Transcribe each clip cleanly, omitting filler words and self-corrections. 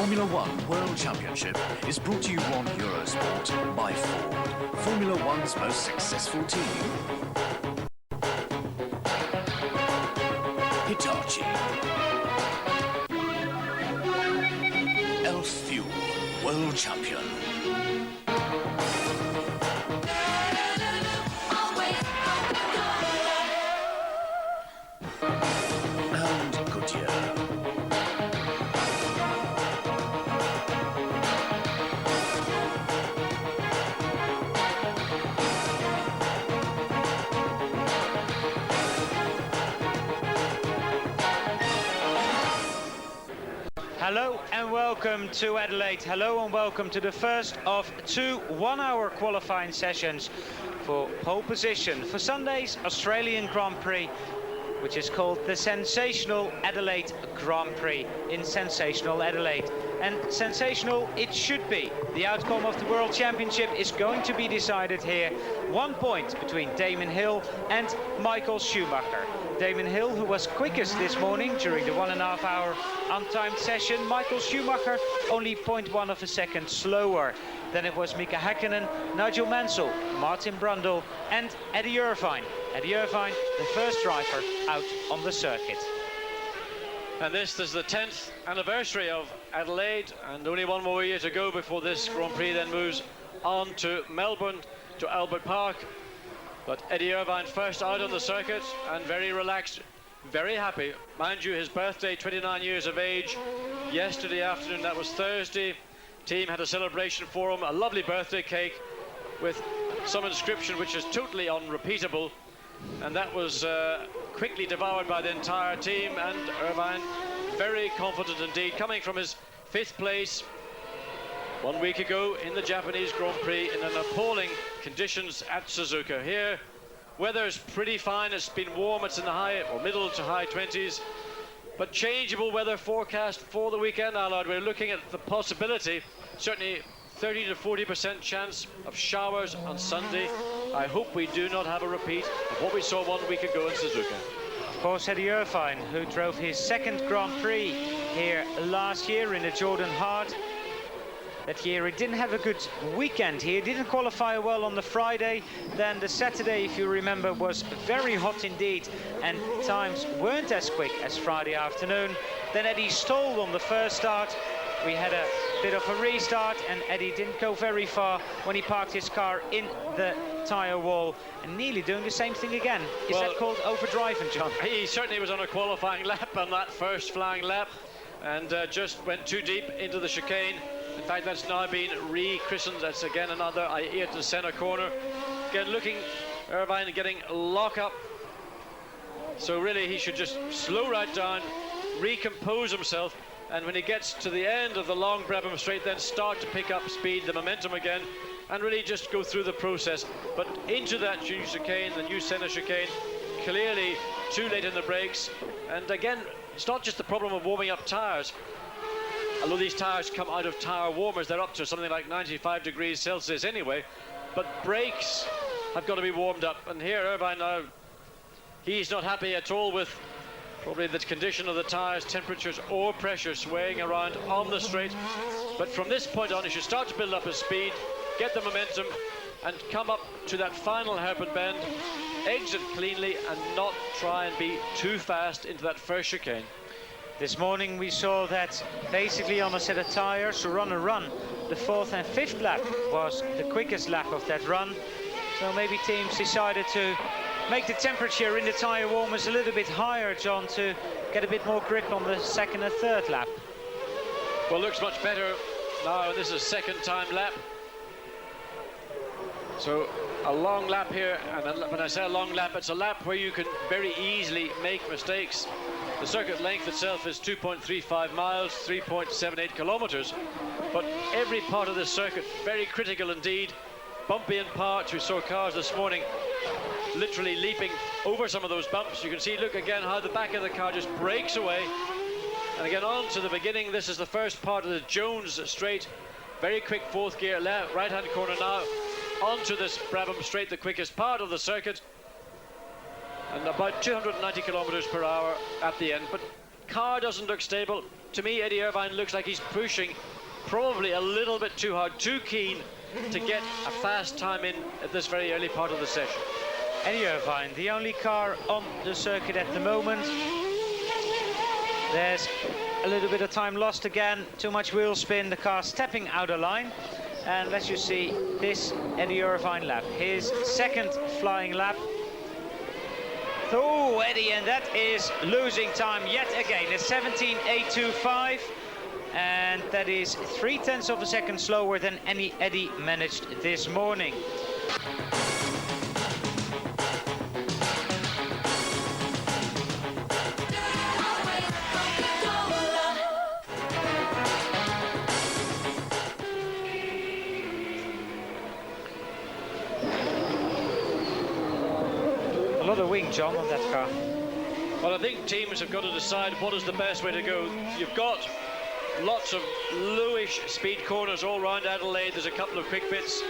Formula One World Championship is brought to you on Eurosport by Ford, Formula One's most successful team. Hitachi. Elf Fuel, World Champion. And Goodyear. Hello and welcome to Adelaide. Hello and welcome to the first of two one-hour qualifying sessions for pole position for Sunday's Australian Grand Prix, which is called the Sensational Adelaide Grand Prix in Sensational Adelaide. And sensational it should be. The outcome of the World Championship is going to be decided here. 1 point between Damon Hill and Michael Schumacher. Damon Hill, who was quickest this morning during the 1.5 hour untimed session. Michael Schumacher only 0.1 of a second slower. Then it was Mika Häkkinen, Nigel Mansell, Martin Brundle and Eddie Irvine. Eddie Irvine, the first driver out on the circuit. And this is the 10th anniversary of Adelaide, and only one more year to go before this Grand Prix then moves on to Melbourne, to Albert Park. But Eddie Irvine first out on the circuit and very relaxed, very happy. Mind you, his birthday, 29 years of age. Yesterday afternoon, that was Thursday, team had a celebration for him, a lovely birthday cake with some inscription which is totally unrepeatable. And that was quickly devoured by the entire team, and Irvine very confident indeed, coming from his 5th place 1 week ago in the Japanese Grand Prix in an appalling conditions at Suzuka. Here, weather's pretty fine, it's been warm, it's in the high or middle to high 20s, but changeable weather forecast for the weekend, Allard. We're looking at the possibility, certainly 30 to 40% chance of showers on Sunday. I hope we do not have a repeat of what we saw 1 week ago in Suzuka. Of course, Eddie Irvine, who drove his 2nd Grand Prix here last year in the Jordan Hard. That year he didn't have a good weekend here, didn't qualify well on the Friday. Then the Saturday, if you remember, was very hot indeed, and times weren't as quick as Friday afternoon. Then Eddie stalled on the first start. We had a bit of a restart, and Eddie didn't go very far when he parked his car in the tyre wall, and nearly doing the same thing again. Is that called overdriving, John? He certainly was on a qualifying lap on that first flying lap, and just went too deep into the chicane. In fact, that's now been rechristened. That's again another Ayrton Senna corner. Again, looking, Irvine getting lock up. So really, he should just slow right down, recompose himself, and when he gets to the end of the long Brabham Straight, then start to pick up speed, the momentum again, and really just go through the process. But into that new chicane, the new Senna chicane, clearly too late in the brakes. And again, it's not just the problem of warming up tyres. Although these tyres come out of tyre warmers, they're up to something like 95 degrees Celsius anyway. But brakes have got to be warmed up. And here, Irvine now, he's not happy at all with probably the condition of the tyres, temperatures or pressure swaying around on the straight. But from this point on, he should start to build up his speed, get the momentum, and come up to that final hairpin bend, exit cleanly, and not try and be too fast into that first chicane. This morning we saw that basically on a set of tyres to run a run, the 4th and 5th lap was the quickest lap of that run. So maybe teams decided to make the temperature in the tyre warmers a little bit higher, John, to get a bit more grip on the 2nd and 3rd lap. Well, looks much better now. This is 2nd time lap. So a long lap here, and when I say a long lap, it's a lap where you can very easily make mistakes. The circuit length itself is 2.35 miles, 3.78 kilometers, but every part of this circuit very critical indeed. Bumpy in parts. We saw cars this morning literally leaping over some of those bumps. You can see, look again, how the back of the car just breaks away. And again, on to the beginning. This is the first part of the Jones Straight. Very quick 4th gear, right-hand corner now. Onto this Brabham Straight, the quickest part of the circuit. And about 290 kilometers per hour at the end. But car doesn't look stable. To me, Eddie Irvine looks like he's pushing probably a little bit too hard, too keen to get a fast time in at this very early part of the session. Eddie Irvine, the only car on the circuit at the moment. There's a little bit of time lost again, too much wheel spin, the car stepping out of line. And let's just see this Eddie Irvine lap, his second flying lap. Oh, Eddie, and that is losing time yet again. It's 17.825, and that is 0.3 of a second slower than any Eddie managed this morning. A lot of wing, John, on that car. Well, I think teams have got to decide what is the best way to go. You've got lots of lowish speed corners all around Adelaide. There's a couple of quick bits.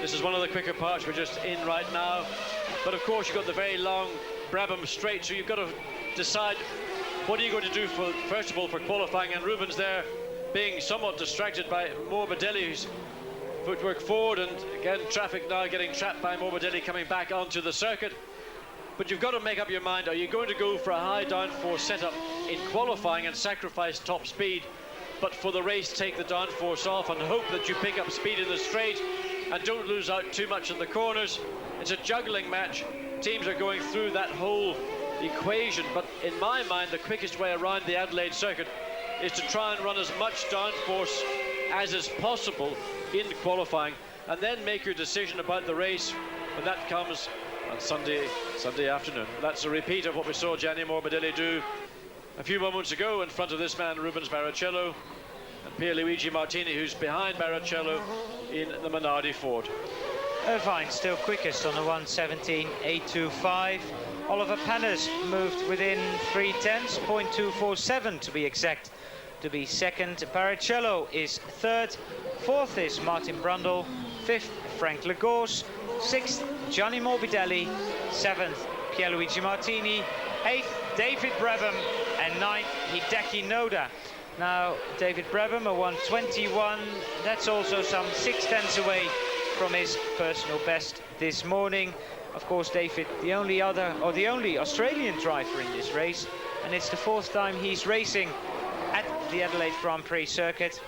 This is one of the quicker parts we're just in right now. But of course, you've got the very long Brabham straight, so you've got to decide what are you going to do for, first of all, for qualifying. And Rubens there being somewhat distracted by Morbidelli, who's footwork forward, and again, traffic now getting trapped by Morbidelli coming back onto the circuit. But you've got to make up your mind, are you going to go for a high downforce setup in qualifying and sacrifice top speed, but for the race take the downforce off and hope that you pick up speed in the straight and don't lose out too much in the corners? It's a juggling match. Teams are going through that whole equation, but in my mind, the quickest way around the Adelaide circuit is to try and run as much downforce as is possible in qualifying, and then make your decision about the race when that comes on Sunday afternoon. That's a repeat of what we saw Gianni Morbidelli do a few moments ago in front of this man, Rubens Barrichello, and Pierluigi Martini, who's behind Barrichello in the Minardi Ford. Irvine still quickest on the 1:17.825. Oliver Panners moved within 0.3, 0.247 to be exact, to be second. Barrichello is third. Fourth is Martin Brundle. Fifth, Frank Lagorce. Sixth, Gianni Morbidelli. Seventh, Pierluigi Martini. Eighth, David Brabham. And ninth, Hideki Noda. Now, David Brabham, a 1:21. That's also some 0.6 away from his personal best this morning. Of course, David, the only Australian driver in this race, and it's the fourth time he's racing at the Adelaide Grand Prix circuit.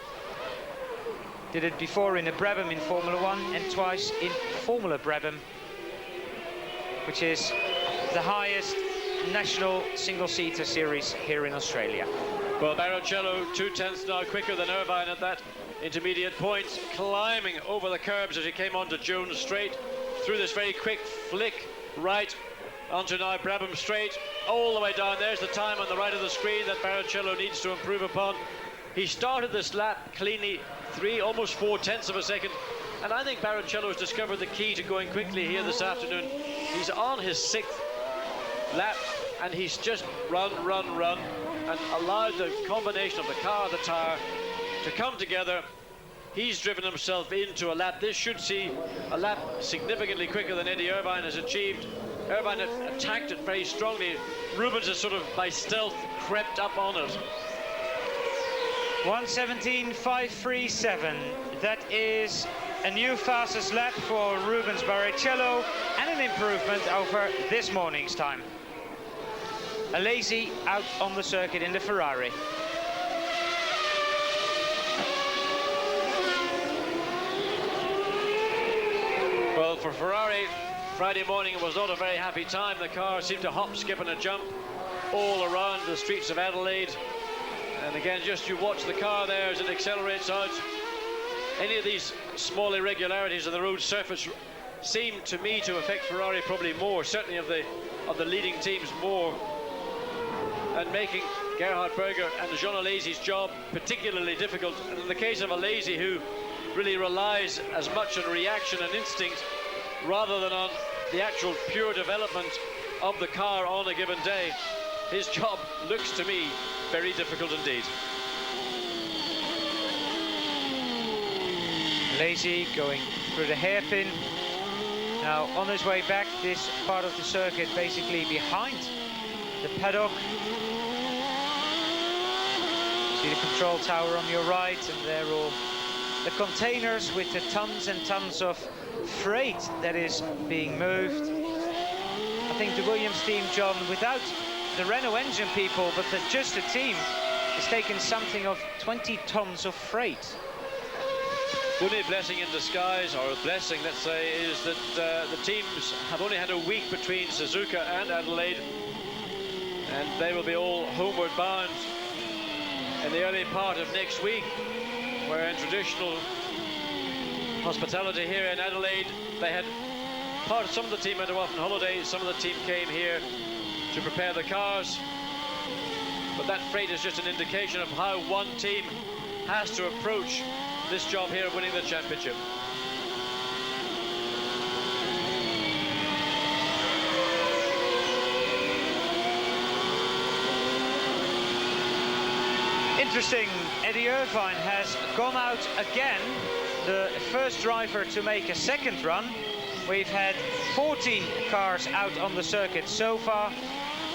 Did it before in a Brabham in Formula 1 and twice in Formula Brabham, which is the highest national single-seater series here in Australia. Well, Barrichello 0.2 now quicker than Irvine at that intermediate point, climbing over the curbs as he came onto Jones Straight, through this very quick flick right onto now Brabham Straight, all the way down. There's the time on the right of the screen that Barrichello needs to improve upon. He started this lap cleanly, almost 4/10 of a second, and I think Barrichello has discovered the key to going quickly here this afternoon. He's on his 6th lap, and he's just run, and allowed the combination of the car and the tyre to come together. He's driven himself into a lap. This should see a lap significantly quicker than Eddie Irvine has achieved. Irvine attacked it very strongly. Rubens has sort of by stealth crept up on it. 1:17.537. That is a new fastest lap for Rubens Barrichello and an improvement over this morning's time. Alesi out on the circuit in the Ferrari. Well, for Ferrari, Friday morning was not a very happy time. The car seemed to hop, skip and a jump all around the streets of Adelaide. And again, just you watch the car there as it accelerates out. Any of these small irregularities of the road surface seem to me to affect Ferrari probably more, certainly of the leading teams more, and making Gerhard Berger and Jean Alesi's job particularly difficult. And in the case of Alesi, who really relies as much on reaction and instinct rather than on the actual pure development of the car on a given day, his job looks to me very difficult indeed. Alesi going through the hairpin. Now on his way back, this part of the circuit basically behind the paddock. See the control tower on your right, and there are all the containers with the tons and tons of freight that is being moved. I think the Williams team, John, without the Renault engine people, but just the team, has taken something of 20 tons of freight. The only blessing in disguise, or a blessing, let's say, is that the teams have only had a week between Suzuka and Adelaide, and they will be all homeward bound in the early part of next week, where in traditional hospitality here in Adelaide, they had some of the team went off on holiday, some of the team came here to prepare the cars. But that freight is just an indication of how one team has to approach this job here of winning the championship. Interesting, Eddie Irvine has gone out again, the first driver to make a second run. We've had 14 cars out on the circuit so far,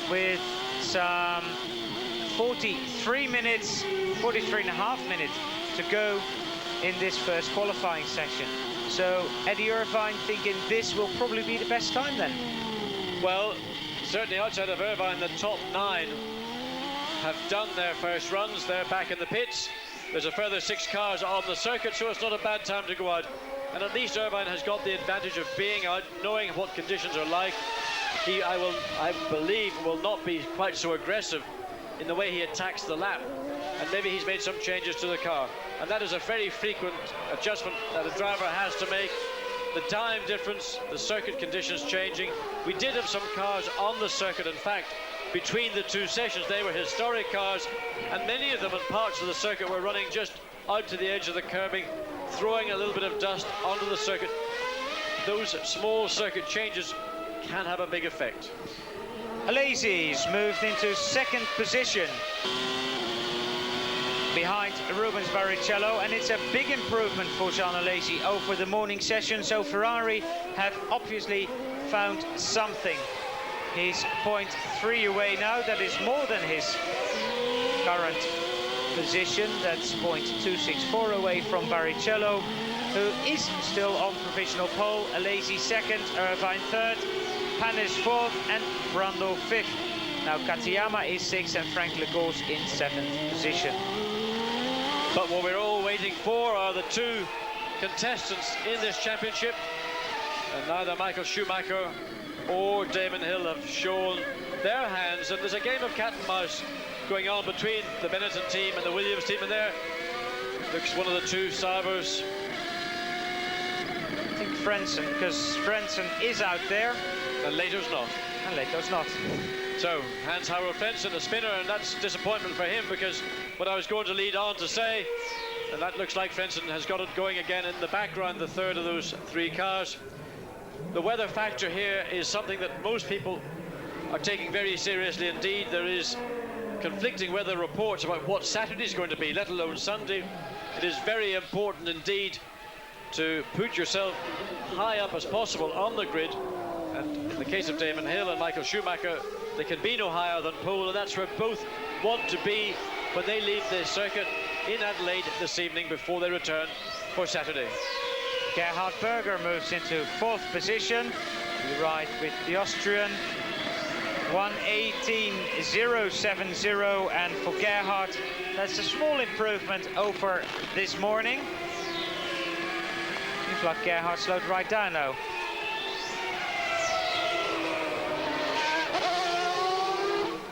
with some 43 and a half minutes to go in this first qualifying session. So Eddie Irvine thinking this will probably be the best time then? Well, certainly outside of Irvine, the top 9 have done their first runs. They're back in the pits. There's a further 6 cars on the circuit, so it's not a bad time to go out. And at least Irvine has got the advantage of being out, knowing what conditions are like. He, I believe, will not be quite so aggressive in the way he attacks the lap. And maybe he's made some changes to the car. And that is a very frequent adjustment that a driver has to make. The time difference, the circuit conditions changing. We did have some cars on the circuit, in fact, between the 2 sessions. They were historic cars, and many of them in parts of the circuit were running just out to the edge of the curbing, throwing a little bit of dust onto the circuit. Those small circuit changes can have a big effect. Alesi's moved into second position behind Rubens Barrichello, and it's a big improvement for Jean Alesi over the morning session. So Ferrari have obviously found something. He's 0.3 away now. That is more than his current position. That's 0.264 away from Barrichello, who is still on provisional pole. Alesi second, Irvine third, Panis fourth, and Brundle fifth. Now Katayama is sixth and Frank Legos in seventh position. But what we're all waiting for are the 2 contestants in this championship, and neither Michael Schumacher or Damon Hill have shown their hands, and there's a game of cat and mouse going on between the Benetton team and the Williams team, and there looks one of the 2 Saibers. I think Frentzen, because Frentzen is out there. And Lato's not. And Lato's not. So, Hans-Harald Frentzen, a spinner, and that's disappointment for him, because what I was going to lead on to say, and that looks like Frentzen has got it going again in the background, the third of those 3 cars. The weather factor here is something that most people are taking very seriously indeed. There is conflicting weather reports about what Saturday is going to be, let alone Sunday. It is very important indeed to put yourself high up as possible on the grid. And in the case of Damon Hill and Michael Schumacher, they can be no higher than pole, and that's where both want to be when they leave the circuit in Adelaide this evening before they return for Saturday. Gerhard Berger moves into fourth position. We ride with the Austrian. 1:18.070, and for Gerhard, that's a small improvement over this morning. Seems like Gerhard slowed right down now.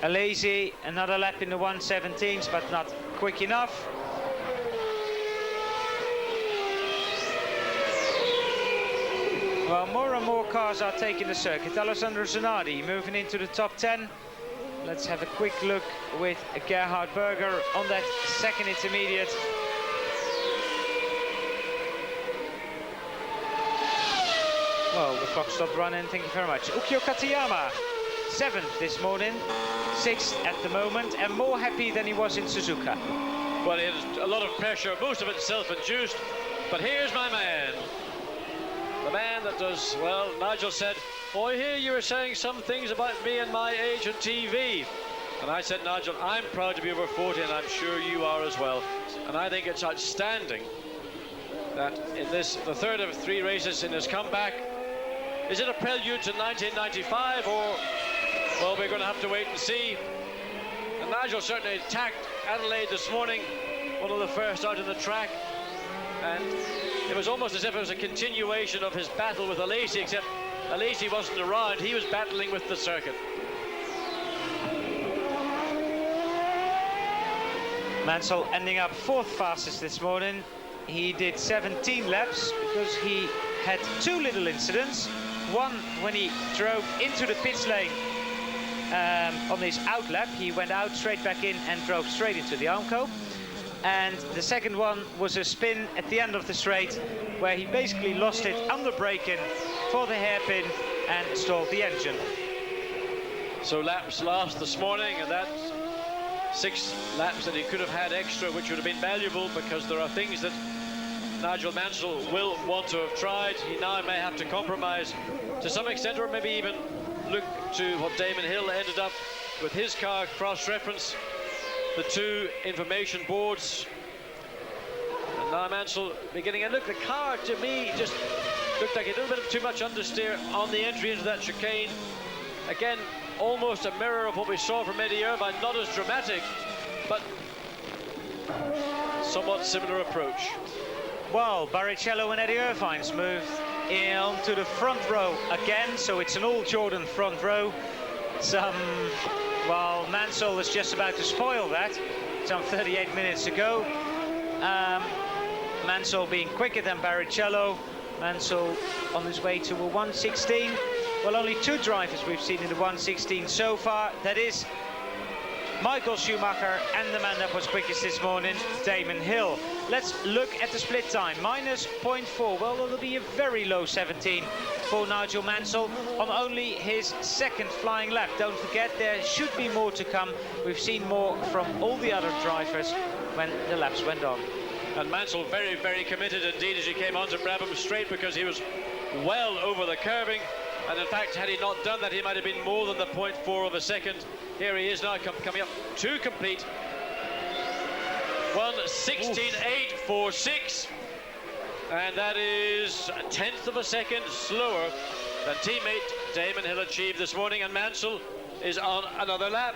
Alesi, another lap in the 1:17s, but not quick enough. Well, more and more cars are taking the circuit. Alessandro Zanardi moving into the top 10. Let's have a quick look with Gerhard Berger on that second intermediate. Well, the clock stopped running, thank you very much. Ukyo Katayama, 7th this morning, 6th at the moment, and more happy than he was in Suzuka. Well, he had a lot of pressure, most of it self-induced, but here's my man. The man that does, well, Nigel said, oh, I hear you were saying some things about me and my age on TV. And I said, Nigel, I'm proud to be over 40, and I'm sure you are as well. And I think it's outstanding that in this, the third of 3 races in his comeback, is it a prelude to 1995, or, well, we're going to have to wait and see. And Nigel certainly attacked Adelaide this morning, one of the first out on the track, and it was almost as if it was a continuation of his battle with Alesi, except Alesi wasn't around, he was battling with the circuit. Mansell ending up 4th fastest this morning. He did 17 laps because he had 2 little incidents. One when he drove into the pits lane on his out lap. He went out, straight back in and drove straight into the Armco. And the second one was a spin at the end of the straight where he basically lost it under braking for the hairpin and stalled the engine. So laps lost this morning, and that's 6 laps that he could have had extra, which would have been valuable, because there are things that Nigel Mansell will want to have tried. He now may have to compromise to some extent, or maybe even look to what Damon Hill ended up with his car, cross-reference the 2 information boards. And now Mansell beginning, and look, the car to me just looked like a little bit of too much understeer on the entry into that chicane. Again, almost a mirror of what we saw from Eddie Irvine, not as dramatic, but somewhat similar approach. Well, Barrichello and Eddie Irvine's moved on to the front row again, so it's an all Jordan front row. Well, Mansell was just about to spoil that, some 38 minutes ago. Mansell being quicker than Barrichello. Mansell on his way to a 1:16. Well, only 2 drivers we've seen in the 1:16 so far. That is Michael Schumacher and the man that was quickest this morning, Damon Hill. Let's look at the split time. -0.4. Well, it'll be a very low 17 for Nigel Mansell on only his 2nd flying lap. Don't forget, there should be more to come. We've seen more from all the other drivers when the laps went on. And Mansell very, very committed indeed as he came onto Brabham Straight, because he was well over the curving. And in fact, had he not done that, he might have been more than the 0.4 of a second. Here he is now coming up to complete. 1:16.846. And that is a 1/10 of a second slower than teammate Damon Hill achieved this morning. And Mansell is on another lap.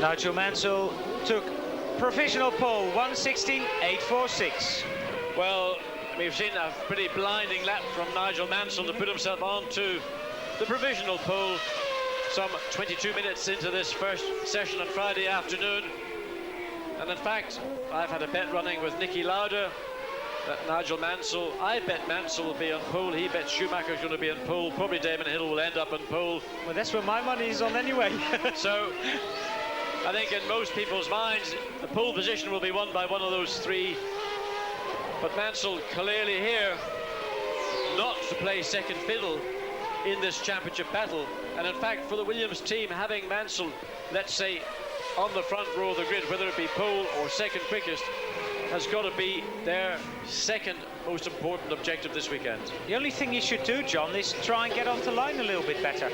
Nigel Mansell took provisional pole, 1:16.846. Well, we've seen a pretty blinding lap from Nigel Mansell to put himself onto the provisional pole some 22 minutes into this first session on Friday afternoon. And in fact, I've had a bet running with Nicky Lauder that Nigel Mansell, I bet Mansell will be on pole, he bets Schumacher's going to be on pole, probably Damon Hill will end up on pole. Well, that's where my money is on anyway. So I think in most people's minds, the pole position will be won by one of those 3. But Mansell clearly here not to play second fiddle in this championship battle. And in fact, for the Williams team, having Mansell, let's say, on the front row of the grid, whether it be pole or second quickest, has got to be their 2nd most important objective this weekend. The only thing you should do, John, is try and get onto line a little bit better.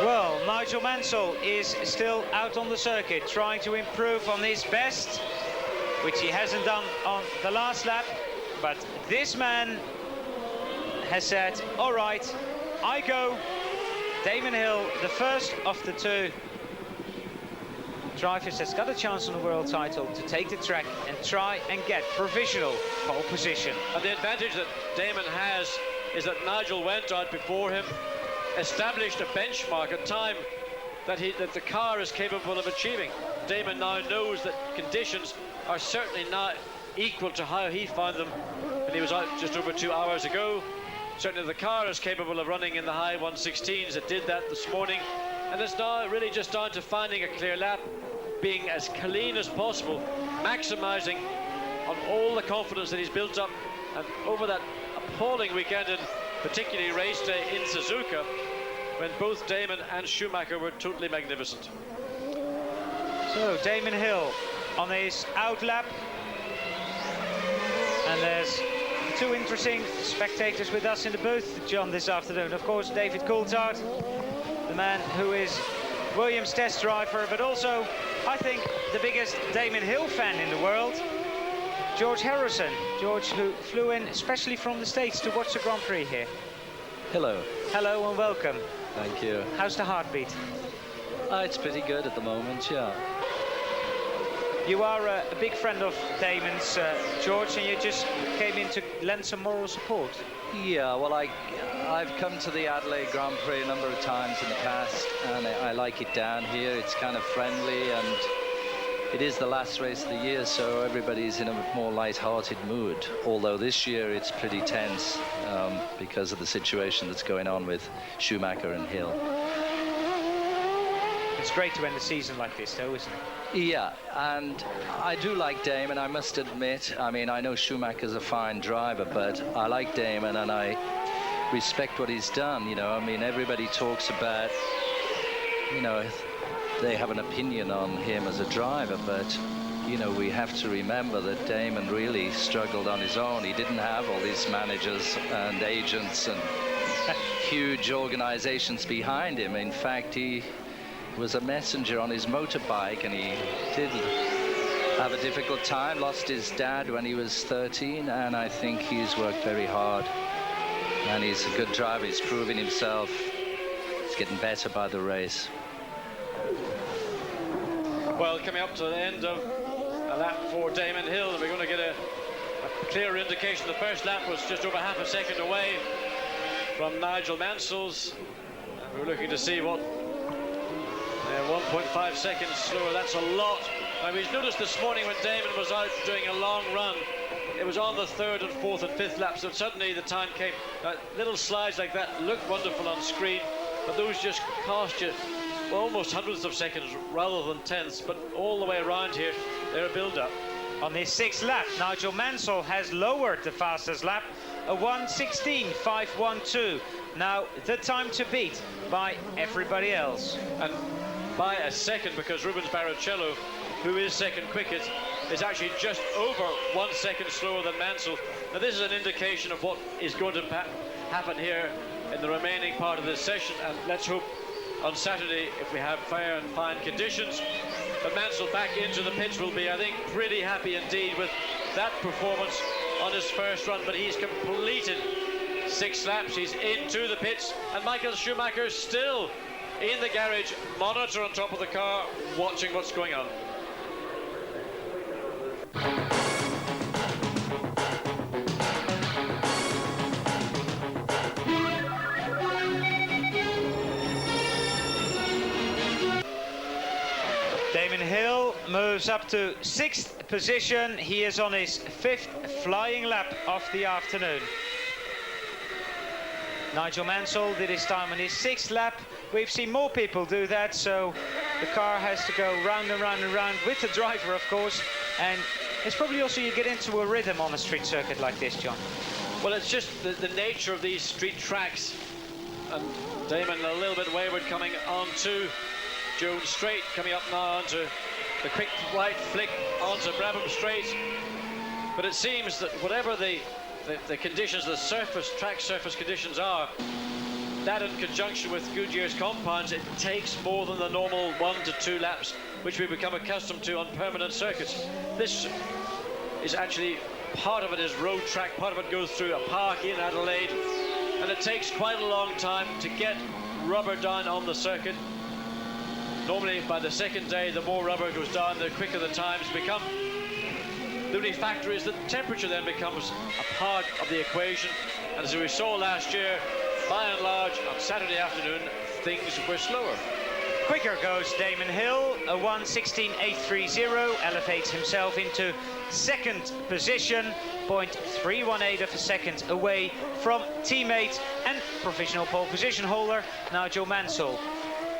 Well, Nigel Mansell is still out on the circuit, trying to improve on his best, which he hasn't done on the last lap. But this man has said, all right, I go. Damon Hill, the first of the 2 drivers that's got a chance on the world title to take the track and try and get provisional pole position. And the advantage that Damon has is that Nigel went out before him, established a benchmark, a time that the car is capable of achieving. Damon now knows that conditions are certainly not equal to how he found them when he was out just over 2 hours ago. Certainly the car is capable of running in the high 1:16s. It did that this morning, and it's now really just down to finding a clear lap, being as clean as possible, maximising on all the confidence that he's built up, and over that appalling weekend, and particularly race day in Suzuka, when both Damon and Schumacher were totally magnificent. So Damon Hill on his out lap, and there's two interesting spectators with us in the booth, John, this afternoon. Of course, David Coulthard, the man who is Williams test driver, but also, I think, the biggest Damon Hill fan in the world, George Harrison. George, who flew in especially from the States to watch the Grand Prix here. Hello. Hello and welcome. Thank you. How's the heartbeat? It's pretty good at the moment, yeah. You are a big friend of Damon's, George, and you just came in to lend some moral support. Yeah, well, I've come to the Adelaide Grand Prix a number of times in the past, and I like it down here. It's kind of friendly, and it is the last race of the year, so everybody's in a more light-hearted mood. Although this year it's pretty tense because of the situation that's going on with Schumacher and Hill. It's great to end the season like this, though, isn't it? Yeah, and I do like Damon, I must admit. I mean, I know Schumacher's a fine driver, but I like Damon and I respect what he's done, you know. I mean, everybody talks about, you know, they have an opinion on him as a driver, but, you know, we have to remember that Damon really struggled on his own. He didn't have all these managers and agents and huge organizations behind him. In fact, he was a messenger on his motorbike, and he did have a difficult time, lost his dad when he was 13, and I think he's worked very hard, and he's a good driver. He's proving himself. He's getting better by the race. Well, coming up to the end of a lap for Damon Hill, we're going to get a clear indication. The first lap was just over half a second away from Nigel Mansell's, and we're looking to see what 1.5 seconds slower. That's a lot. I mean, we've noticed this morning when Damon was out doing a long run, it was on the third and fourth and fifth laps, so suddenly the time came. Little slides like that look wonderful on screen, but those just cost you almost hundreds of seconds rather than tenths. But all the way around here, they're a build-up. On this sixth lap, Nigel Mansell has lowered the fastest lap, a 1:16.512. Now the time to beat by everybody else. And by a second, because Rubens Barrichello, who is second quickest, is actually just over 1 second slower than Mansell. Now this is an indication of what is going to happen here in the remaining part of this session, and let's hope on Saturday, if we have fair and fine conditions, that Mansell back into the pits will be, I think, pretty happy indeed with that performance on his first run. But he's completed 6 laps, he's into the pits, and Michael Schumacher still in the garage, monitor on top of the car, watching what's going on. Damon Hill moves up to 6th position. He is on his 5th flying lap of the afternoon. Nigel Mansell did his time on his 6th lap. We've seen more people do that, so the car has to go round and round and round with the driver, of course, and it's probably also you get into a rhythm on a street circuit like this, John. Well, it's just the nature of these street tracks, and Damon a little bit wayward coming onto Jones Straight, coming up now onto the quick right flick onto Brabham Straight. But it seems that whatever the conditions, the track surface conditions are, that in conjunction with Goodyear's compounds, it takes more than the normal 1 to 2 laps, which we become accustomed to on permanent circuits. This is actually, part of it is road track, part of it goes through a park in Adelaide, and it takes quite a long time to get rubber down on the circuit. Normally, by the second day, the more rubber goes down, the quicker the times become. The only factor is that temperature then becomes a part of the equation, and as we saw last year, by and large, on Saturday afternoon, things were slower. Quicker goes Damon Hill, a 1:16.830, elevates himself into 2nd position, 0.318 of a second away from teammate and provisional pole position holder Nigel Mansell.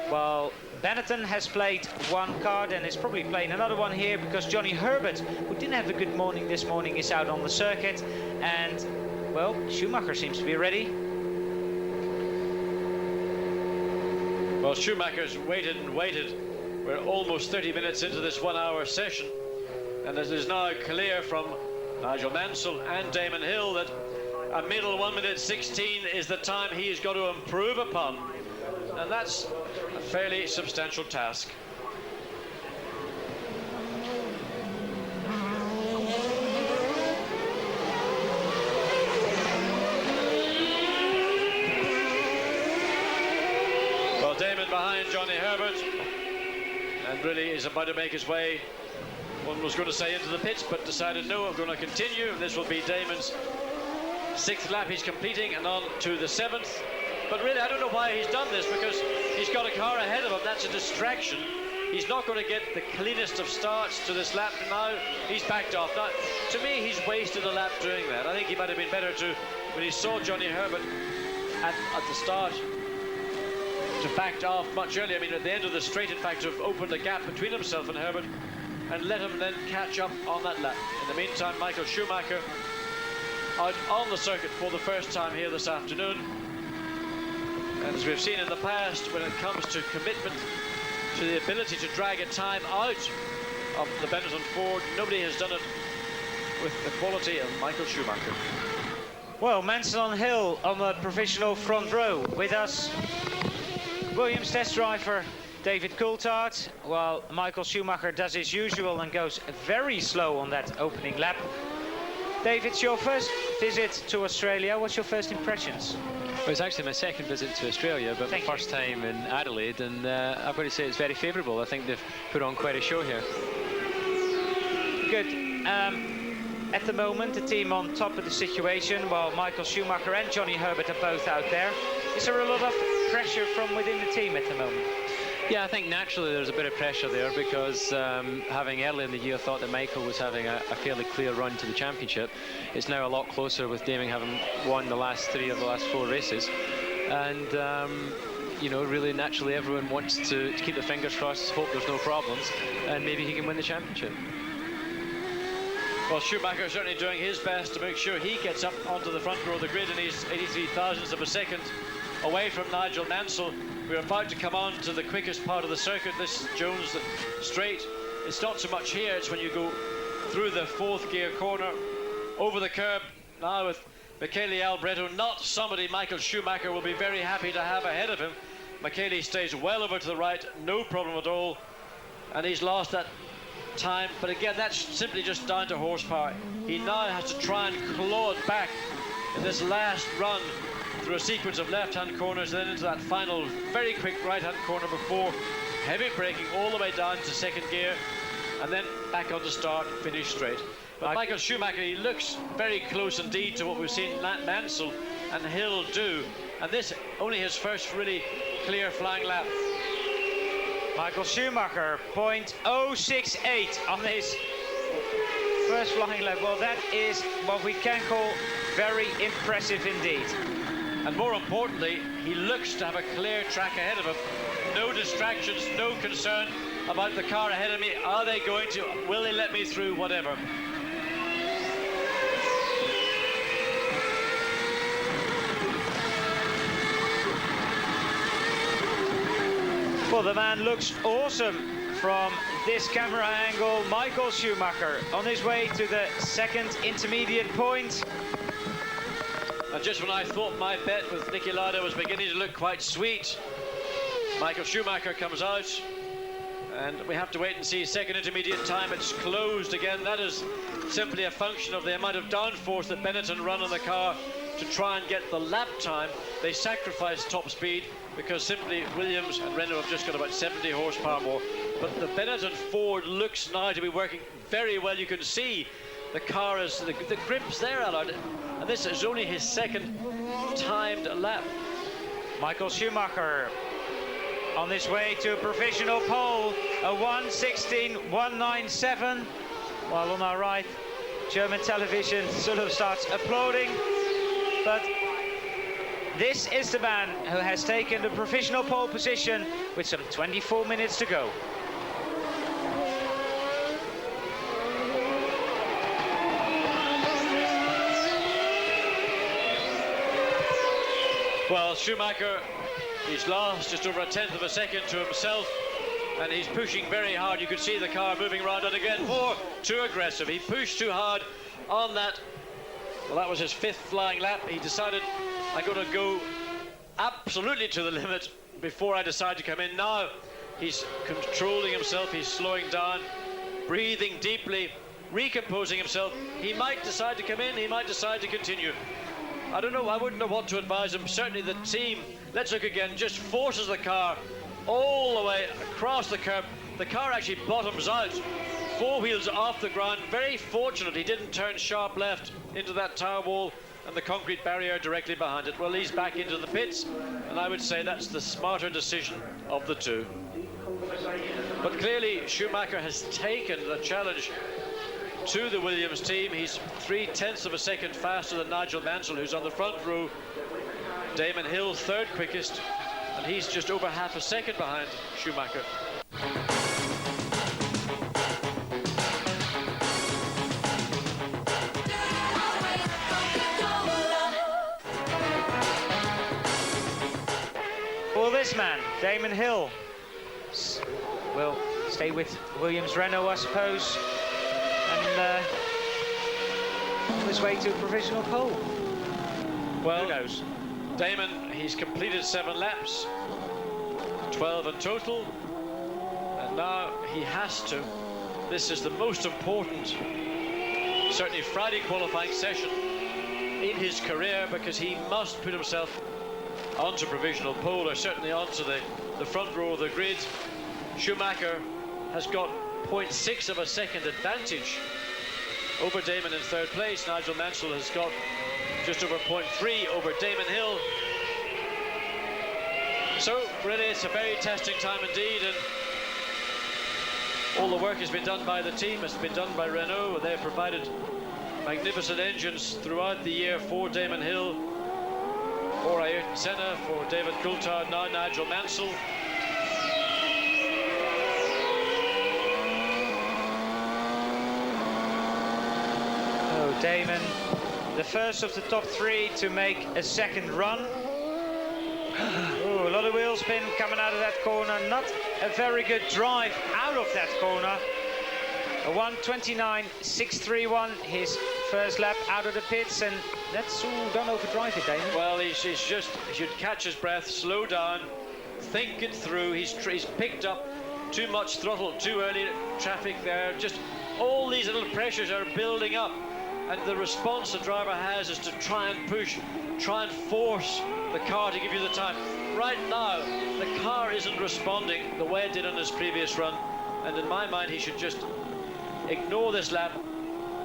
While Benetton has played one card and is probably playing another one here because Johnny Herbert, who didn't have a good morning this morning, is out on the circuit, and, well, Schumacher seems to be ready. Well, Schumacher's waited and waited. We're almost 30 minutes into this 1 hour session, and it is now clear from Nigel Mansell and Damon Hill that a middle 1:16 is the time he's got to improve upon. And that's a fairly substantial task. Well, Damon behind Johnny Herbert, and really is about to make his way. One was going to say into the pits, but decided no, I'm going to continue. This will be Damon's 6th lap he's completing, and on to the 7th. But really, I don't know why he's done this, because he's got a car ahead of him. That's a distraction. He's not going to get the cleanest of starts to this lap. Now he's backed off. Now, to me, he's wasted a lap doing that. I think he might have been better to, when he saw Johnny Herbert at the start, to backed off much earlier. I mean, at the end of the straight, in fact, to have opened a gap between himself and Herbert and let him then catch up on that lap. In the meantime, Michael Schumacher out on the circuit for the first time here this afternoon. And as we've seen in the past, when it comes to commitment to the ability to drag a time out of the Benetton Ford, nobody has done it with the quality of Michael Schumacher. Well, Mansell on Hill on the professional front row with us. Williams test driver David Coulthard, while Michael Schumacher does his usual and goes very slow on that opening lap. David, it's your first visit to Australia. What's your first impressions? Well, it's actually my second visit to Australia, but my first time in Adelaide, and I've got to say it's very favourable. I think they've put on quite a show here. Good. At the moment, the team on top of the situation, while Michael Schumacher and Johnny Herbert are both out there. Is there a lot of pressure from within the team at the moment? Yeah, I think naturally there's a bit of pressure there, because having early in the year thought that Michael was having a fairly clear run to the championship, it's now a lot closer with Damon having won the last 3 of the last 4 races. And, you know, really naturally everyone wants to keep their fingers crossed, hope there's no problems, and maybe he can win the championship. Well, Schumacher certainly doing his best to make sure he gets up onto the front row of the grid, and he's 83 thousandths of a second away from Nigel Mansell. We're about to come on to the quickest part of the circuit. This is Jones Straight. It's not so much here, it's when you go through the 4th gear corner, over the curb, now with Michele Alboreto, not somebody Michael Schumacher will be very happy to have ahead of him. Michele stays well over to the right, no problem at all, and he's lost that time, but again, that's simply just down to horsepower. He now has to try and claw it back in this last run through a sequence of left-hand corners, and then into that final very quick right-hand corner before heavy braking all the way down to 2nd gear, and then back on the start, finish straight. But Michael Schumacher, he looks very close indeed to what we've seen Mansell and Hill do, and this only his first really clear flying lap. Michael Schumacher, 0.068 on his first flying lap. Well, that is what we can call very impressive indeed. And more importantly, he looks to have a clear track ahead of him. No distractions, no concern about the car ahead of me. Are they going to? Will they let me through? Whatever. Well, the man looks awesome from this camera angle. Michael Schumacher on his way to the 2nd intermediate point. And just when I thought my bet with Niki Lauda was beginning to look quite sweet, Michael Schumacher comes out, and we have to wait and see 2nd intermediate time. It's closed again. That is simply a function of the amount of downforce that Benetton run on the car to try and get the lap time. They sacrifice top speed because simply Williams and Renault have just got about 70 horsepower more. But the Benetton Ford looks now to be working very well. You can see the car is, the grip's there, Allard, and this is only his 2nd timed lap. Michael Schumacher on his way to a provisional pole, a 1:16.197, while on our right, German television sort of starts applauding. But this is the man who has taken the provisional pole position with some 24 minutes to go. Well, Schumacher, he's lost just over 1/10 of a second to himself, and he's pushing very hard. You could see the car moving around, and again, too aggressive. He pushed too hard on that Well, that was his 5th flying lap. He decided, I'm going to go absolutely to the limit before I decide to come in. Now he's controlling himself, he's slowing down, breathing deeply, recomposing himself. He might decide to come in, he might decide to continue. I don't know, I wouldn't know what to advise him. Certainly the team, let's look again, just forces the car all the way across the curb. The car actually bottoms out, 4 wheels off the ground. Very fortunate he didn't turn sharp left into that tower wall and the concrete barrier directly behind it. Well, he's back into the pits, and I would say that's the smarter decision of the two. But clearly Schumacher has taken the challenge to the Williams team. He's 0.3 of a second faster than Nigel Mansell, who's on the front row. Damon Hill 3rd quickest, and he's just over half a second behind Schumacher. Well, this man, Damon Hill, will stay with Williams Renault, I suppose, and on his way to a provisional pole. Well, who knows? Damon, he's completed 7 laps, 12 in total, and now he has to. This is the most important, certainly Friday qualifying session in his career, because he must put himself onto provisional pole, or certainly onto the front row of the grid. Schumacher has got 0.6 of a second advantage over Damon in 3rd place. Nigel Mansell has got just over 0.3 over Damon Hill. So really it's a very testing time indeed, and all the work has been done by the team, has been done by Renault. They've provided magnificent engines throughout the year for Damon Hill, for Ayrton Senna, for David Coulthard, now Nigel Mansell. Oh, Damon, the first of the top 3 to make a second run. Oh, a lot of wheel spin coming out of that corner. Not a very good drive out of that corner. A 1:29.631, his first lap out of the pits, and that's all. Don't overdrive it, Damon. Well, he should catch his breath, slow down, think it through. He's picked up too much throttle too early. Traffic there, just all these little pressures are building up, and the response the driver has is to try and push, try and force the car to give you the time. Right now, the car isn't responding the way it did on his previous run, and in my mind, he should just ignore this lap,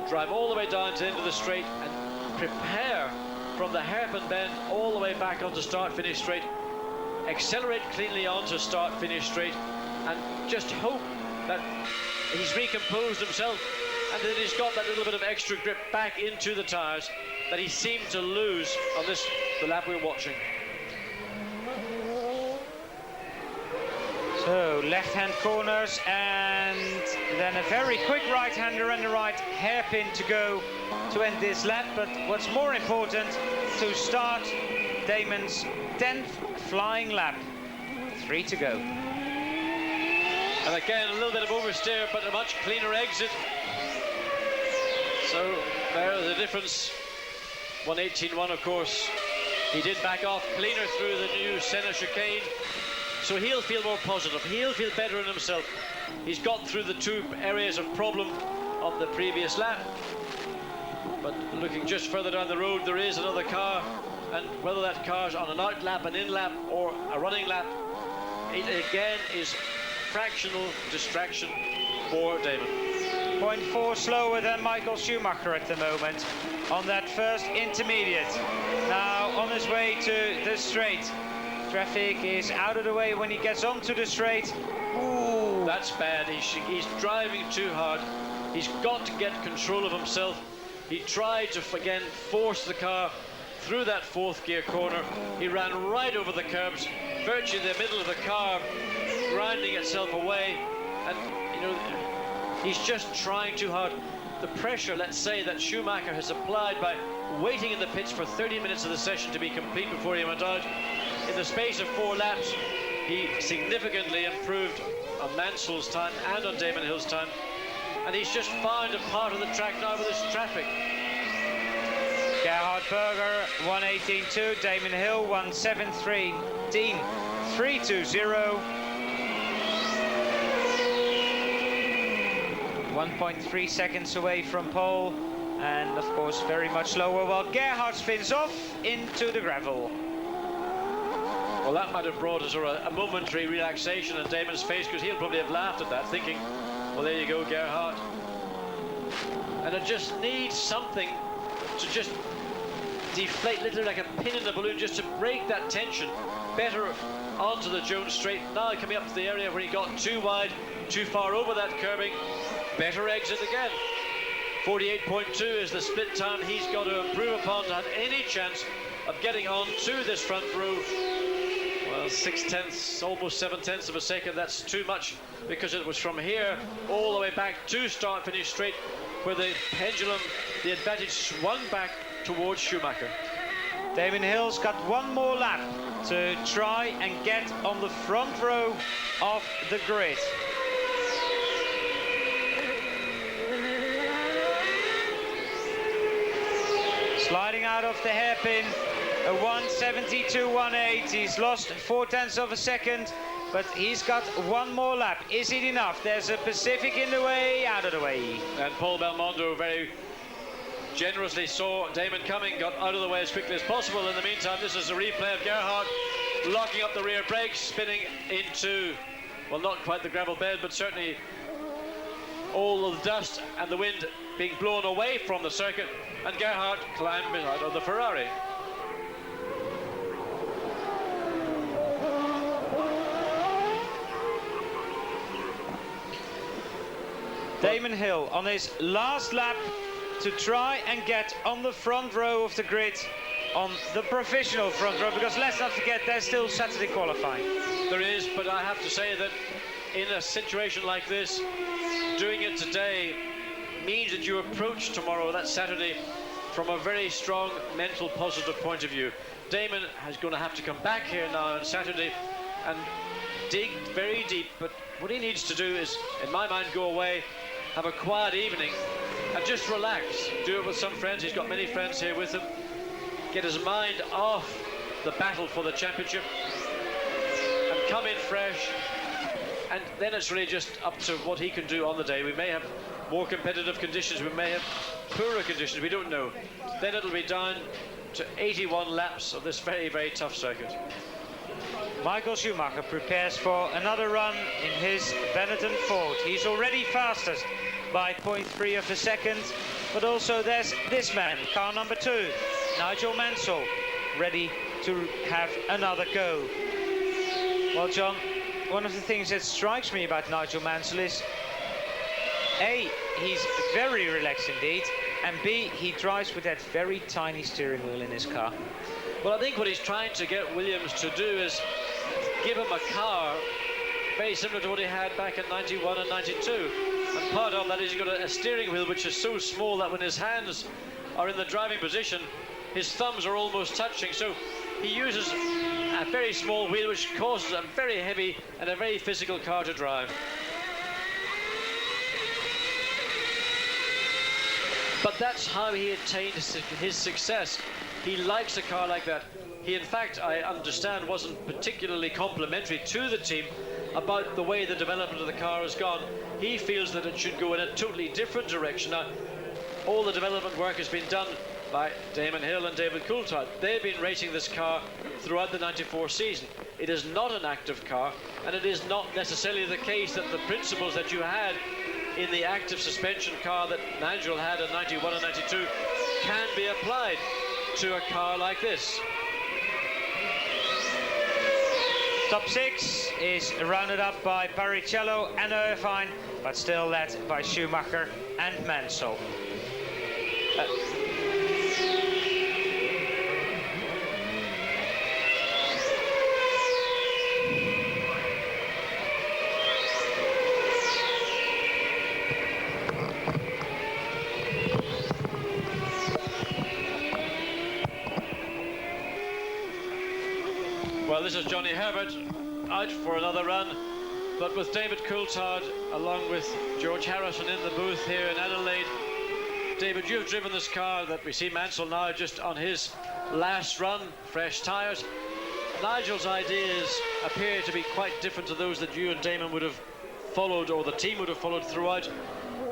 drive all the way down to the end of the straight, and prepare from the hairpin bend all the way back onto start-finish straight, accelerate cleanly onto start-finish straight, and just hope that he's recomposed himself and that he's got that little bit of extra grip back into the tyres that he seemed to lose on the lap we're watching. So left-hand corners, and then a very quick right-hander on the right, hairpin to go to end this lap. But what's more important, to start Damon's 10th flying lap. 3 to go. And again, a little bit of oversteer, but a much cleaner exit. So there's the difference. 1:18.1, of course. He did back off cleaner through the new Senna chicane. So he'll feel more positive. He'll feel better in himself. He's got through the 2 areas of problem of the previous lap. But looking just further down the road, there is another car. And whether that car's on an out lap, an in lap, or a running lap, it again is fractional distraction for Damon. 0.4 slower than Michael Schumacher at the moment on that first intermediate. Now on his way to the straight. Traffic is out of the way when he gets onto the straight. Ooh. That's bad. He's driving too hard. He's got to get control of himself. He tried to, again, force the car through that 4th gear corner. He ran right over the curbs, virtually the middle of the car, grinding itself away. And, you know, he's just trying too hard. The pressure, let's say, that Schumacher has applied by waiting in the pits for 30 minutes of the session to be complete before he went out. In the space of 4 laps, he significantly improved on Mansell's time and on Damon Hill's time. And he's just found a part of the track now with this traffic. Gerhard Berger 1:18.2, Damon Hill 1:17.320. 1.3 seconds away from pole, and of course very much lower while Gerhard spins off into the gravel. Well, that might have brought us a momentary relaxation in Damon's face, because he'll probably have laughed at that, thinking, well, there you go, Gerhard. And it just needs something to just deflate, literally like a pin in the balloon, just to break that tension better onto the Jones Straight. Now coming up to the area where he got too wide, too far over that curbing, better exit again. 48.2 is the split time he's got to improve upon to have any chance of getting on to this front row. Well, 6/10, almost 7/10 of a second, that's too much, because it was from here all the way back to start finish straight where the pendulum, the advantage swung back towards Schumacher. Damon Hill's got one more lap to try and get on the front row of the grid. Sliding out of the hairpin, a 1:72.18. He's lost 0.4 of a second, but he's got one more lap. Is it enough? There's a Pacific in the way, out of the way. And Paul Belmondo very generously saw Damon coming, got out of the way as quickly as possible. In the meantime, this is a replay of Gerhard locking up the rear brakes, spinning into, well, not quite the gravel bed, but certainly all of the dust and the wind being blown away from the circuit, and Gerhard climbed out of the Ferrari. Damon Hill on his last lap to try and get on the front row of the grid, on the professional front row, because let's not forget there's still Saturday qualifying. There is, but I have to say that in a situation like this, doing it today means that you approach tomorrow, that Saturday, from a very strong mental positive point of view. Damon is going to have to come back here now on Saturday and dig very deep, but what he needs to do is, in my mind, go away, have a quiet evening and just relax, do it with some friends. He's got many friends here with him. Get his mind off the battle for the championship and come in fresh, and then it's really just up to what he can do on the day. We may have more competitive conditions, we may have poorer conditions, we don't know. Then it'll be down to 81 laps of this very, very tough circuit. Michael Schumacher prepares for another run in his Benetton Ford. He's already fastest by 0.3 of a second, but also there's this man, car number 2, Nigel Mansell, ready to have another go. Well, John, one of the things that strikes me about Nigel Mansell is A, he's very relaxed indeed, and B, he drives with that very tiny steering wheel in his car. Well, I think what he's trying to get Williams to do is give him a car very similar to what he had back in 91 and 92. And part of that is he's got a steering wheel which is so small that when his hands are in the driving position, his thumbs are almost touching. So he uses a very small wheel, which causes a very heavy and a very physical car to drive. But that's how he attained his success. He likes a car like that. He, in fact, I understand, wasn't particularly complimentary to the team about the way the development of the car has gone. He feels that it should go in a totally different direction. Now, all the development work has been done by Damon Hill and David Coulthard. They've been racing this car throughout the 94 season. It is not an active car, and it is not necessarily the case that the principles that you had in the active suspension car that Nigel had in 91 and 92 can be applied to a car like this. Top 6 is rounded up by Barrichello and Irvine, but still led by Schumacher and Mansell. Well, this is Johnny Herbert out for another run, but with David Coulthard along with George Harrison in the booth here in Adelaide David, you've driven this car that we see Mansell now just on his last run, fresh tyres. Nigel's ideas appear to be quite different to those that you and Damon would have followed, or the team would have followed throughout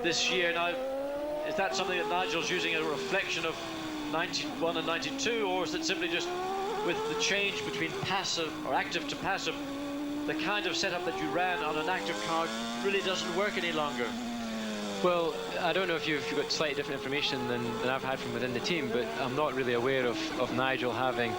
this year. Now, is that something that Nigel's using a reflection of 91 and 92, or is it simply just with the change between passive or active to passive, the kind of setup that you ran on an active car really doesn't work any longer? Well, I don't know if you've got slightly different information than I've had from within the team, but I'm not really aware of Nigel having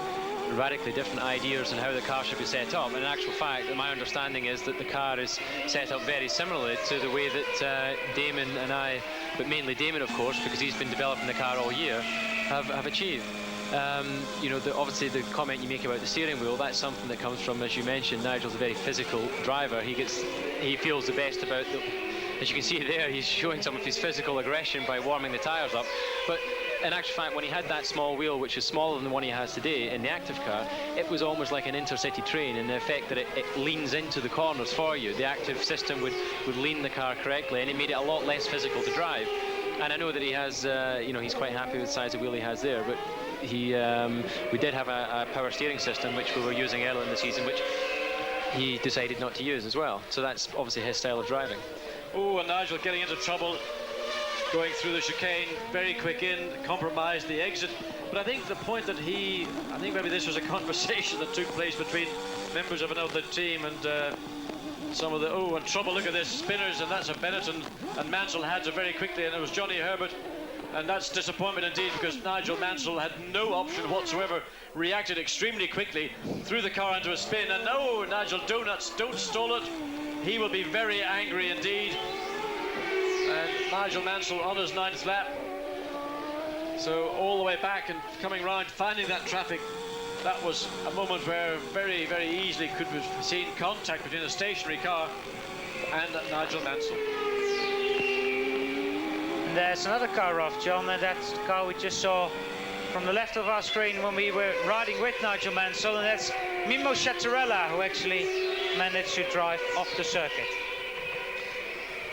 radically different ideas on how the car should be set up. And in actual fact, my understanding is that the car is set up very similarly to the way that Damon and I, but mainly Damon, of course, because he's been developing the car all year, have achieved. You know, obviously the comment you make about the steering wheel, that's something that comes from, as you mentioned, Nigel's a very physical driver. He feels the best about as you can see there, he's showing some of his physical aggression by warming the tyres up. But in actual fact, when he had that small wheel, which is smaller than the one he has today in the active car, it was almost like an intercity train in the effect that it leans into the corners for you. The active system would lean the car correctly, and it made it a lot less physical to drive. And I know that he has, you know, he's quite happy with the size of wheel he has there, but we did have a power steering system which we were using earlier in the season, which he decided not to use as well. So that's obviously his style of driving. Oh, and Nigel getting into trouble, going through the chicane, very quick in, compromised the exit. But I think the point that I think maybe this was a conversation that took place between members of another team and some of the, and trouble, look at this, spinners, and that's a Bennett, and Mansell had it very quickly, and it was Johnny Herbert. And that's disappointment indeed, because Nigel Mansell had no option whatsoever, reacted extremely quickly, threw the car into a spin, and no, Nigel, don't stall it. He will be very angry indeed. And Nigel Mansell on his 9th lap. So all the way back and coming round, finding that traffic, that was a moment where very, very easily could have seen contact between a stationary car and Nigel Mansell. And there's another car off, John, and that's the car we just saw from the left of our screen when we were riding with Nigel Mansell, and that's Mimmo Chattarella, who actually managed to drive off the circuit.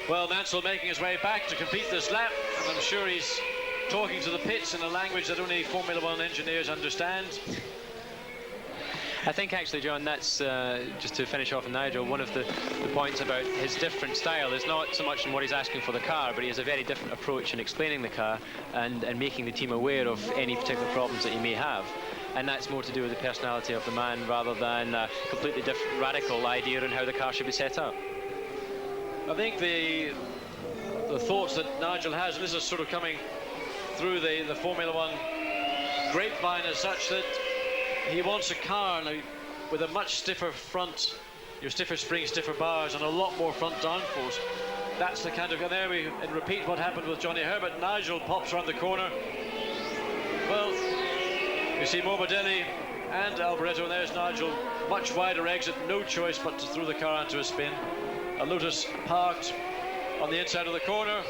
Well, Mansell making his way back to complete this lap, and I'm sure he's talking to the pits in a language that only Formula One engineers understand. I think actually, John, that's just to finish off on Nigel, one of the points about his different style is not so much in what he's asking for the car, but he has a very different approach in explaining the car and making the team aware of any particular problems that he may have. And that's more to do with the personality of the man rather than a completely different, radical idea on how the car should be set up. I think the thoughts that Nigel has, and this is sort of coming through the Formula One grapevine, as such that he wants a car now with a much stiffer front, your stiffer springs, stiffer bars, and a lot more front downforce. That's the kind of, and there we and repeat what happened with Johnny Herbert. Nigel pops around the corner. Well, you see Morbidelli and Alboreto, and there's Nigel, much wider exit, no choice but to throw the car into a spin. A Lotus parked on the inside of the corner.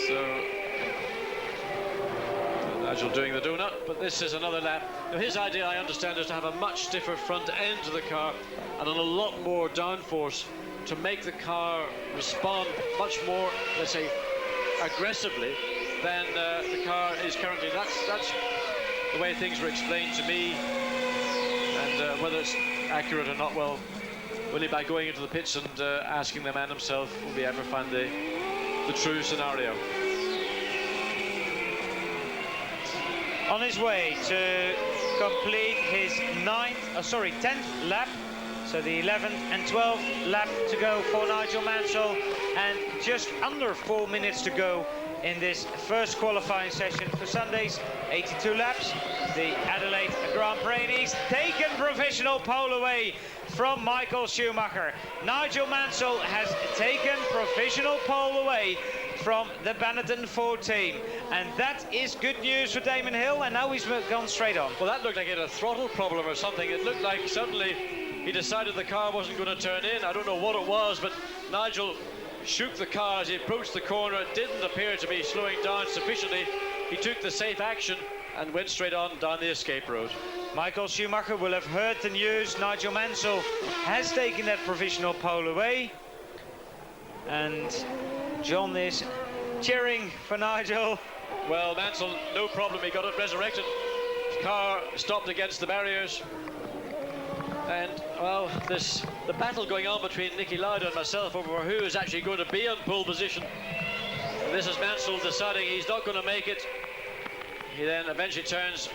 So Nigel doing the donut, but this is another lap. Now, his idea, I understand, is to have a much stiffer front end to the car and a lot more downforce to make the car respond much more, let's say, aggressively than the car is currently. That's the way things were explained to me, and whether it's accurate or not, well, only by going into the pits and asking the man himself will we ever find the true scenario. On his way to complete his 10th lap, so the 11th and 12th lap to go for Nigel Mansell, and just under 4 minutes to go in this first qualifying session for Sunday's 82 laps, the Adelaide Grand Prix. And he's taken provisional pole away from Michael Schumacher. Nigel Mansell has taken provisional pole away from the Benetton Ford team, and that is good news for Damon Hill, and now he's gone straight on. Well, that looked like he had a throttle problem or something. It looked like suddenly he decided the car wasn't going to turn in. I don't know what it was, but Nigel shook the car as he approached the corner. It didn't appear to be slowing down sufficiently. He took the safe action and went straight on down the escape road. Michael Schumacher will have heard the news. Nigel Mansell has taken that provisional pole away, and John is cheering for Nigel. Well, Mansell, no problem, he got it resurrected. Car stopped against the barriers. And, well, the battle going on between Nicky Lauda and myself over who is actually going to be in pole position. And this is Mansell deciding he's not going to make it. He then eventually turns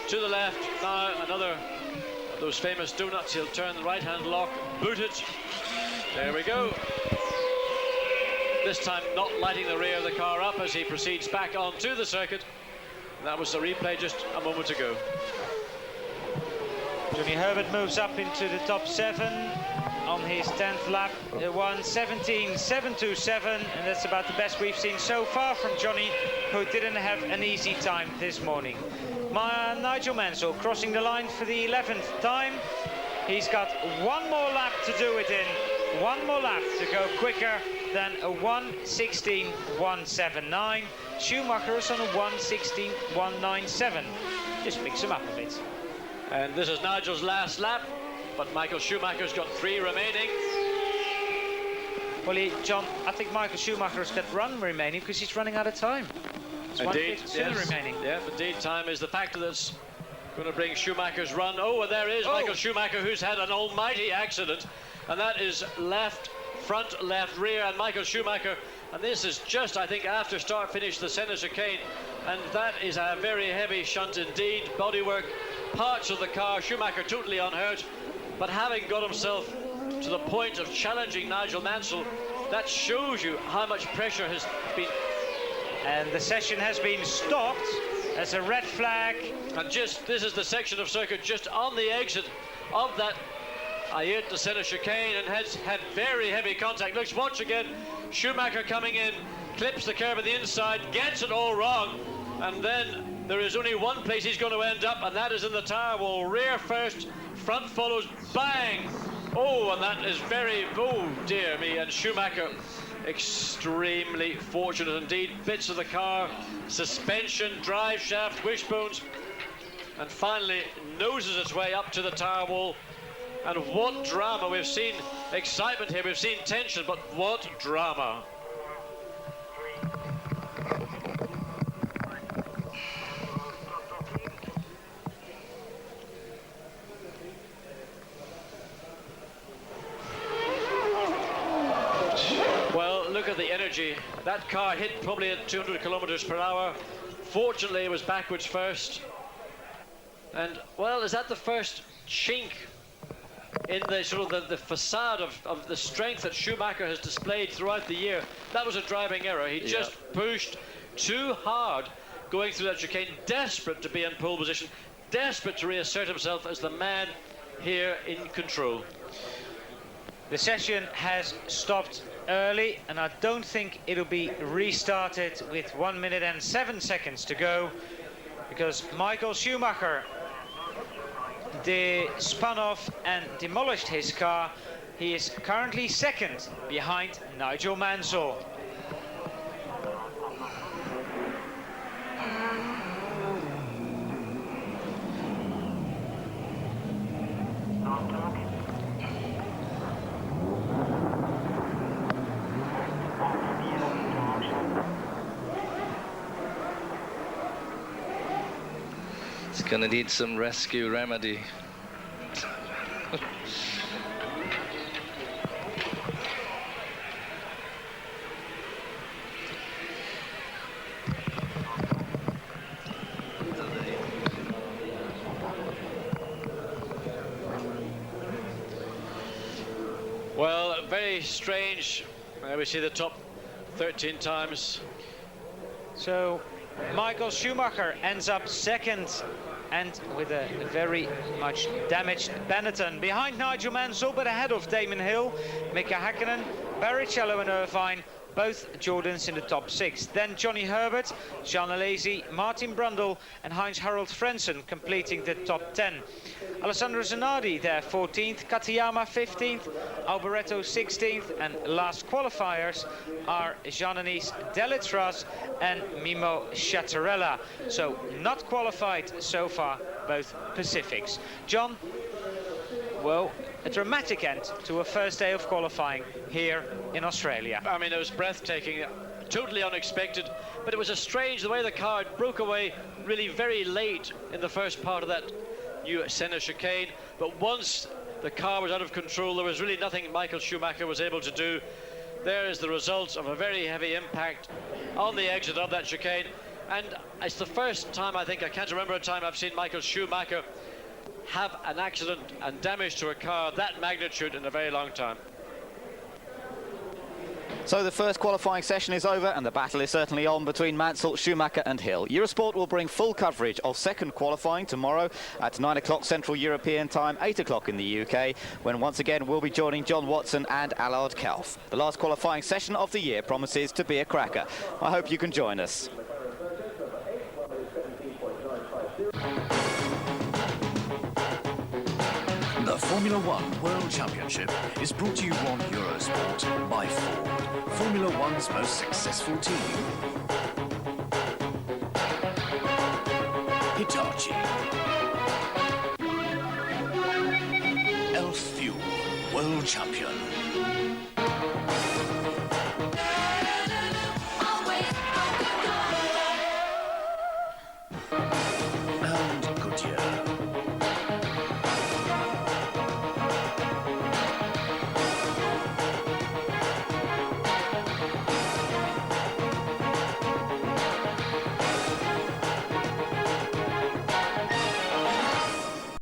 to the left. Now another of those famous donuts. He'll turn the right-hand lock, boot it. There we go. This time not lighting the rear of the car up as he proceeds back onto the circuit. That was the replay just a moment ago. Johnny Herbert moves up into the top 7 on his 10th lap. 1:17.727, and that's about the best we've seen so far from Johnny, who didn't have an easy time this morning. Nigel Mansell crossing the line for the 11th time. He's got one more lap to do it in. One more lap to go quicker than a 1:16.179. Schumacher is on a 1:16.197. Just mix him up a bit. And this is Nigel's last lap, but Michael Schumacher's got 3 remaining. Well, John, I think Michael Schumacher's got run remaining because he's running out of time. It's Indeed, 1:52 remaining. Yeah, indeed, time is the factor that's going to bring Schumacher's run. Oh, and there is Michael Schumacher, who's had an almighty accident, and that is left, front, left, rear, and Michael Schumacher. And this is just, I think, after start-finish the Senna chicane, and that is a very heavy shunt indeed. Bodywork, parts of the car, Schumacher totally unhurt, but having got himself to the point of challenging Nigel Mansell, that shows you how much pressure has been. And the session has been stopped as a red flag. And just, this is the section of circuit just on the exit of that Ayrton Senna chicane, and has had very heavy contact. Let's watch again. Schumacher coming in, clips the curb on the inside, gets it all wrong, and then there is only one place he's going to end up, and that is in the tire wall. Rear first, front follows, bang! Oh, and that is very, oh dear me, and Schumacher extremely fortunate indeed. Bits of the car, suspension, drive shaft, wishbones, and finally noses its way up to the tire wall. And what drama. We've seen excitement here, we've seen tension, but what drama. Well, look at the energy. That car hit probably at 200 kilometers per hour. Fortunately, it was backwards first. And, well, is that the first chink in the sort of the facade of the strength that Schumacher has displayed throughout the year? That was a driving error. He just pushed too hard going through that chicane, desperate to be in pole position, desperate to reassert himself as the man here in control. The session has stopped early, and I don't think it'll be restarted with 1 minute and 7 seconds to go, because Michael Schumacher spun off and demolished his car. He is currently second behind Nigel Mansell. It's going to need some rescue remedy. Well, very strange. We see the top 13 times. So Michael Schumacher ends up second, and with a very much damaged Benetton. Behind Nigel Mansell, but ahead of Damon Hill, Mika Häkkinen, Barrichello and Irvine, both Jordans in the top 6. Then Johnny Herbert, Jean Alesi, Martin Brundle and Heinz-Harald Frentzen completing the top 10. Alessandro Zanardi there 14th, Katayama 15th, Alboreto 16th, and last qualifiers are Jean-Denis Deletraz and Mimo Chattarella. So not qualified so far, both Pacifics. John, well, a dramatic end to a first day of qualifying here in Australia. I mean, it was breathtaking. totally unexpected, but it was a strange the way the car broke away really very late in the first part of that new Senna chicane. But once the car was out of control, there was really nothing Michael Schumacher was able to do. There is the result of a very heavy impact on the exit of that chicane. And it's the first time, I can't remember a time I've seen Michael Schumacher have an accident and damage to a car that magnitude in a very long time. So the first qualifying session is over and the battle is certainly on between Mansell, Schumacher and Hill. Eurosport will bring full coverage of second qualifying tomorrow at 9 o'clock Central European time, 8 o'clock in the UK, when once again we'll be joining John Watson and Allard Kalf. The last qualifying session of the year promises to be a cracker. I hope you can join us. The Formula One World Championship is brought to you on Eurosport by Ford, Formula One's most successful team. Hitachi. Elf Fuel, World Champion.